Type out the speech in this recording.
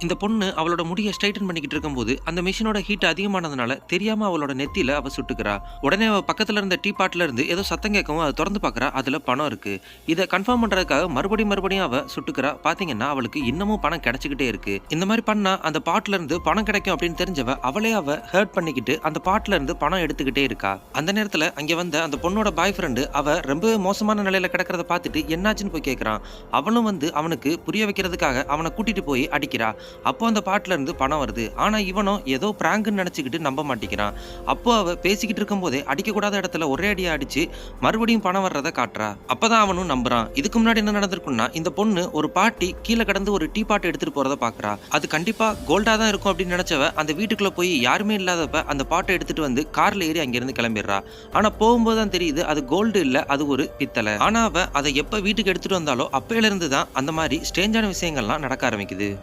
இந்த பொண்ணு அவளோட முடிய ஸ்ட்ரைட்டன் பண்ணிக்கிட்டு இருக்கும்போது அந்த மிஷினோட ஹீட் அதிகமானதுனால தெரியாம அவளோட நெத்தியில அவ சுட்டுக்கிறா. உடனே அவ பக்கத்துல இருந்த டீ பாட்ல இருந்து ஏதோ சத்தம் கேட்கவும் அதை திறந்து பாக்குறா. அதுல பணம் இருக்கு. இதை கன்ஃபார்ம் பண்றதுக்காக மறுபடியும் அவ சுட்டுக்கிறா. பாத்தீங்கன்னா அவளுக்கு இன்னமும் பணம் கிடைச்சிக்கிட்டே இருக்கு. இந்த மாதிரி பண்ணா அந்த பாட்ல இருந்து பணம் கிடைக்கும் அப்படின்னு தெரிஞ்சவ அவளே அவ ஹர்ட் பண்ணிக்கிட்டு அந்த பாட்ல இருந்து பணம் எடுத்துக்கிட்டே இருக்கா. அந்த நேரத்துல அங்க வந்த அந்த பொண்ணோட பாய் ஃப்ரெண்டு அவ ரொம்ப மோசமான நிலையில கிடக்கிறத பார்த்துட்டு என்னாச்சுன்னு போய் கேட்கறான். அவளும் அவனுக்கு புரிய வைக்கிறதுக்காக அவனை கூட்டிட்டு போய் அடிக்கிறா. அப்போ அந்த பாட்டுல இருந்து பணம் வருது. ஆனா இவனும் ஏதோ பிராங்குன்னு நினைச்சுக்கிட்டு நம்ப மாட்டேங்கிறான். அப்போ அவ பேசிக்கிட்டு இருக்கும் போதே அடிக்க கூடாத இடத்துல ஒரே அடியா அடிச்சு மறுபடியும் பணம் வர்றத காட்டுறா. அப்பதான் அவனும் நம்புறான். இதுக்கு முன்னாடி என்ன நடந்திருக்குன்னா, இந்த பொண்ணு ஒரு பாட்டி கீழே கடந்து ஒரு டீ பாட்டு எடுத்துட்டு போறத பாக்குறா. அது கண்டிப்பா கோல்டா தான் இருக்கும் அப்படின்னு நினைச்சவ அந்த வீட்டுக்குள்ள போய் யாருமே இல்லாதப்ப அந்த பாட்டை எடுத்துட்டு வந்து கார்ல ஏறி அங்கிருந்து கிளம்பிடுறா. ஆனா போகும்போது தான் தெரியுது அது கோல்டு இல்ல, அது ஒரு பித்தளை. ஆனா அவ அதை எப்ப வீட்டுக்கு எடுத்துட்டு வந்தாலோ அப்பையில இருந்து தான் அந்த மாதிரி ஸ்ட்ரேஞ்சான விஷயங்கள்லாம் நடக்க ஆரம்பிக்குது.